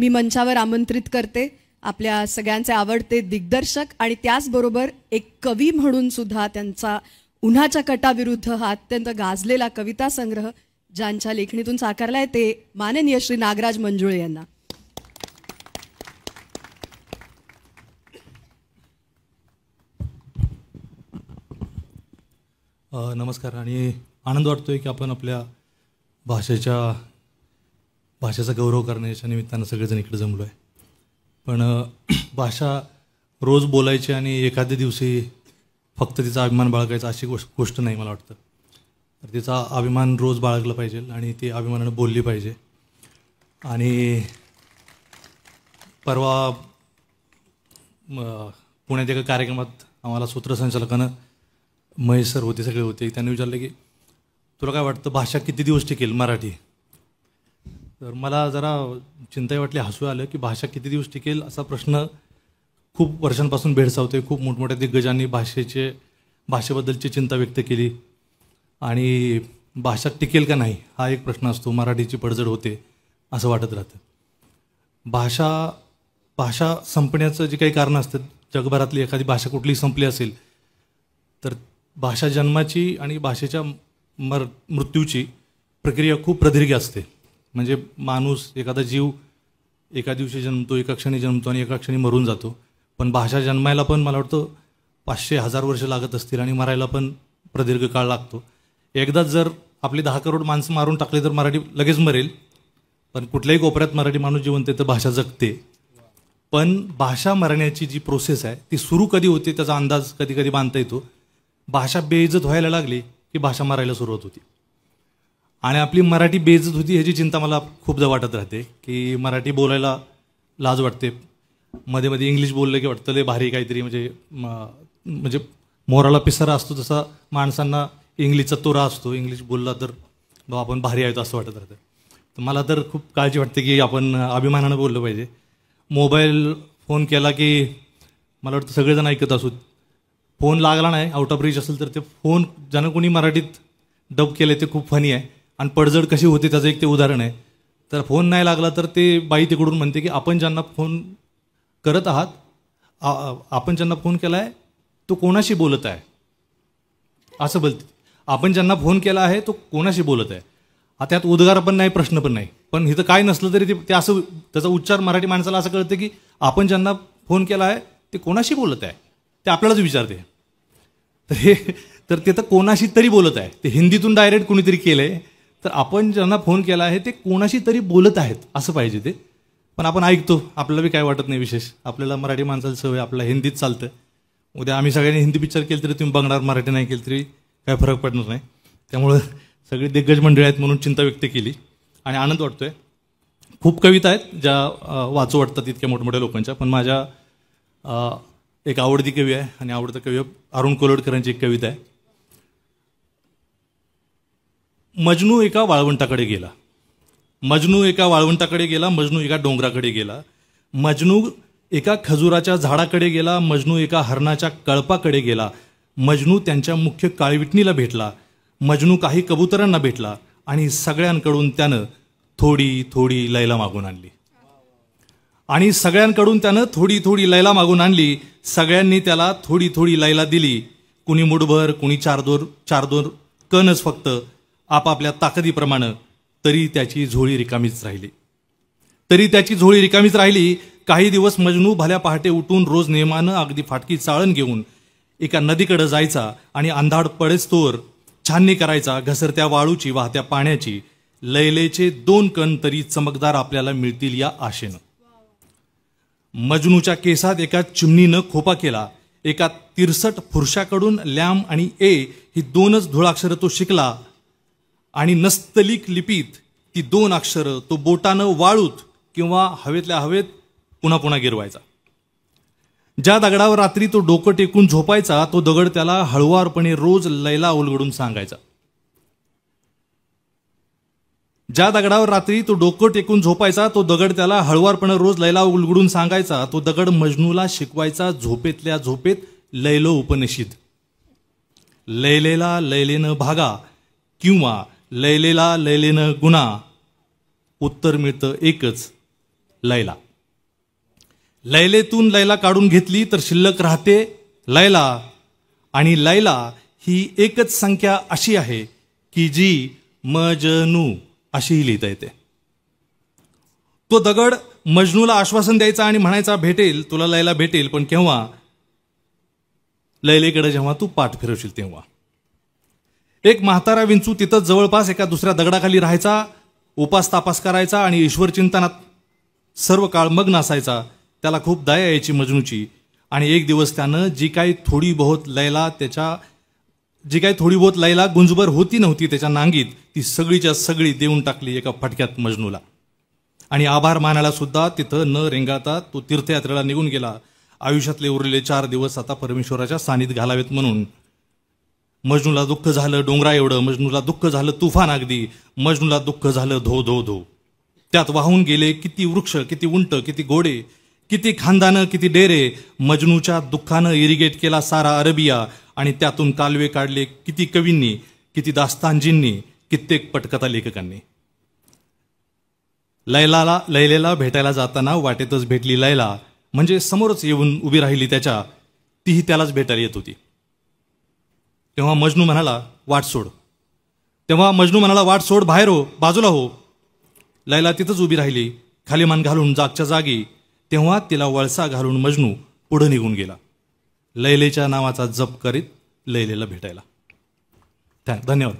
मी मंचावर आमंत्रित करते आपल्या सगळ्यांचे आवडते दिग्दर्शक आणि त्याचबरोबर एक कवी म्हणून सुद्धा त्यांचा उन्हाच्या कटाविरुद्ध हा अत्यंत गाजलेला कविता संग्रह ज्यांच्या लेखणीतून साकारलाय ते माननीय श्री नागराज मंजुळे यांना. नमस्कार. आणि आनंद वाटतोय की आपण आपल्या भाषेचा गौरव करण्याच्या निमित्तानं सगळेजण इकडे जमलो आहे. पण भाषा रोज बोलायची आणि एखाद्या दिवशी फक्त तिचा अभिमान बाळगायचा अशी गोष्ट नाही मला वाटतं. तर तिचा अभिमान रोज बाळगला पाहिजे आणि ती अभिमानानं बोलली पाहिजे. आणि परवा पुण्यात एका कार्यक्रमात आम्हाला सूत्रसंचालकानं महेश सर होते, सगळे होते, त्यांनी विचारलं की तुला काय वाटतं भाषा किती दिवस टिकेल मराठी. तर मला जरा चिंताही वाटली, हसू आलं की भाषा किती दिवस टिकेल असा प्रश्न खूप वर्षांपासून भेडसावतोय. खूप मोठमोठ्या दिग्गजांनी भाषेबद्दलची चिंता व्यक्त केली आणि भाषा टिकेल का नाही हा एक प्रश्न असतो. मराठीची पडझड होते असं वाटत राहतं. भाषा संपण्याचं जे काही कारणं असतात, जगभरातली एखादी भाषा कुठलीही संपली असेल तर भाषा जन्माची आणि भाषेच्या मृत्यूची प्रक्रिया खूप प्रदीर्घ असते. म्हणजे माणूस, एखादा जीव एका दिवशी जन्मतो, एका क्षणी जन्मतो आणि एका क्षणी मरून जातो. पण भाषा जन्मायला पण मला वाटतं 500,000 वर्ष लागत असतील आणि मरायला पण प्रदीर्घ काळ लागतो. एकदाच जर आपली 10 करोड माणसं मारून टाकले तर मराठी लगेच मरेल. पण कुठल्याही कोपऱ्यात मराठी माणूस जिवंत आहे तर भाषा जगते. पण भाषा मरण्याची जी प्रोसेस आहे ती सुरू कधी होते त्याचा अंदाज कधी कधी बांधता येतो. भाषा बेइज्जत व्हायला लागली की भाषा मरायला सुरुवात होती. आणि आपली मराठी बेइज्जत होती ह्याची चिंता मला खूपदा वाटत राहते की मराठी बोलायला लाज वाटते. मध्ये मध्ये इंग्लिश बोललं की वाटतं लय भारी काहीतरी, म्हणजे मोराला पिसारा असतो तसा माणसांना इंग्लिशचा तोरा असतो. इंग्लिश बोलला तर आपण भारी आहे असं वाटत राहतं. तर मला तर खूप काळजी वाटते की आपण अभिमानानं बोललं पाहिजे. मोबाईल फोन केला की मला वाटतं सगळेजण ऐकत असू. फोन लागला नाही, आउट ऑफ रीच असेल तर ते फोन ज्यानं कोणी मराठीत डब केले ते खूप फनी आहे. आणि पडझड कशी होते त्याचं एक ते उदाहरण आहे. तर फोन नाही लागला तर ते बाई तिकडून म्हणते की आपण ज्यांना फोन करत आहात, आपण ज्यांना फोन केला आहे तो कोणाशी बोलत आहे असं बोलते. आपण ज्यांना फोन केला आहे तो कोणाशी बोलत आहे. त्यात उद्गार पण नाही, प्रश्न पण नाही. पण इथं काय नसलं तरी ते असं त्याचा उच्चार मराठी माणसाला असं कळतं की आपण ज्यांना फोन केला आहे ते कोणाशी बोलत आहे ते आपल्यालाच विचारते. तर ते तर कोणाशी तरी बोलत आहे. ते हिंदीतून डायरेक्ट कोणीतरी केलं आहे तर आपण ज्यांना फोन केला आहे ते कोणाशी तरी बोलत आहेत असं पाहिजे ते. पण आपण ऐकतो, आपल्याला बी काय वाटत नाही विशेष. आपल्याला मराठी माणसाला सवय, आपल्याला हिंदीत चालतं. उद्या आम्ही सगळ्यांनी हिंदी पिक्चर केलं तरी तुम्ही बघणार, मराठी नाही केलं तरी काय फरक पडणार नाही. त्यामुळं सगळी दिग्गज मंडळी आहेत म्हणून चिंता व्यक्त केली आणि आनंद वाटतोय. खूप कविता आहेत ज्या वाचू वाटतात इतक्या मोठमोठ्या लोकांच्या. पण माझ्या एक आवडती कवी आहे आणि आवडता कवी अरुण कोलवटकरांची एक कविता आहे. मजनू एका वाळवंटाकडे गेला, मजनू एका वाळवंटाकडे गेला, मजनू एका डोंगराकडे गेला, मजनू एका खजुराच्या झाडाकडे गेला, मजनू एका हरणाच्या कळपाकडे गेला, मजनू त्यांच्या मुख्य काळविटणीला भेटला, मजनू काही कबुतरांना भेटला आणि सगळ्यांकडून त्यानं थोडी थोडी लैला मागून आणली. आणि सगळ्यांकडून त्यानं थोडी थोडी लैला मागून आणली. सगळ्यांनी त्याला थोडी थोडी लैला दिली. कुणी मुठभर, कुणी चार दोर कणच फक्त आपापल्या ताकदीप्रमाणे. तरी त्याची झोळी रिकामीच राहिली. काही दिवस मजनू भल्या पहाटे उठून रोज नेमानं अगदी फाटकी चाळण घेऊन एका नदीकडे जायचा आणि अंधाड पडेस्तोवर छाननी करायचा घसरत्या वाळूची, वाहत्या पाण्याची. लैलेचे 2 कण तरी चमकदार आपल्याला मिळतील या आशेनं. मजनूच्या केसात एका चिमणीनं खोपा केला. एका तिरसट पुरुषाकडून लॅम आणि ए ही 2च धुळाक्षरं तो शिकला आणि नस्तलिक लिपीत ती 2 अक्षरं तो बोटानं वाळूत किंवा हवेतल्या हवेत पुन्हा पुन्हा गिरवायचा. ज्या दगडावर रात्री तो डोकं टेकून झोपायचा तो दगड त्याला हळुवारपणे रोज लैला उलगडून सांगायचा. ज्या दगडावर रात्री तो डोकं टेकून झोपायचा तो दगड त्याला हळुवारपणे रोज लैला उलगडून सांगायचा. तो दगड मजनूला शिकवायचा झोपेतल्या झोपेत लैलो उपनिषद. लैलेला लैलेनं भागा किंवा लैलेला लैलेनं गुन्हा. उत्तर मिळतं एकच, लैला. लैलेतून लैला काढून घेतली तर शिल्लक राहते लैला, आणि लैला ही एकच संख्या अशी आहे की जी मजनू अशीही लिहिता येते. तो दगड मजनूला आश्वासन द्यायचा आणि म्हणायचा भेटेल तुला लैला भेटेल, पण केव्हा? लैलेकडे जेव्हा तू पाठ फिरवशील तेव्हा. एक म्हातारा विंचू तिथं जवळपास एका दुसऱ्या दगडाखाली राहायचा, उपास तापास करायचा आणि ईश्वर चिंतनात सर्व काळ मग्न असायचा. त्याला खूप दया यायची मजनूची, आणि एक दिवस त्यानं जी काही थोडी बहुत लैला गुंजभर होती नव्हती त्याच्या नांगीत, ती सगळीच्या सगळी देऊन टाकली एका फटक्यात मजनूला. आणि आभार मानायला सुद्धा तिथं न रेंगाळता तो तीर्थयात्रेला निघून गेला. आयुष्यातले उरलेले 4 दिवस आता परमेश्वराच्या सानिध्यात घालावेत म्हणून. मजनूला दुःख झालं डोंगरा एवढं, मजनूला दुःख झालं तुफान अगदी, मजनूला दुःख झालं धो धो धो. त्यात वाहून गेले किती वृक्ष, किती उंट, किती घोडे, किती खानदानं, किती डेरे. मजनूच्या दुःखानं इरिगेट केला सारा अरबिया, आणि त्यातून कालवे काढले किती कवींनी, किती दास्तानजींनी, कित्येक पटकथा लेखकांनी. लैलेला भेटायला जाताना वाटेतच भेटली लैला, म्हणजे समोरच येऊन उभी राहिली त्याच्या, तीही त्यालाच भेटायला येत होती. तेव्हा मजनू म्हणाला वाट सोड, बाहेर हो, बाजूला हो. लैला तिथंच उभी राहिली, खाली मान घालून जागच्या जागी. तेव्हा तिला वळसा घालून मजनू पुढे निघून गेला, लैलेच्या नावाचा जप करीत लैलेला भेटायला. धन्यवाद.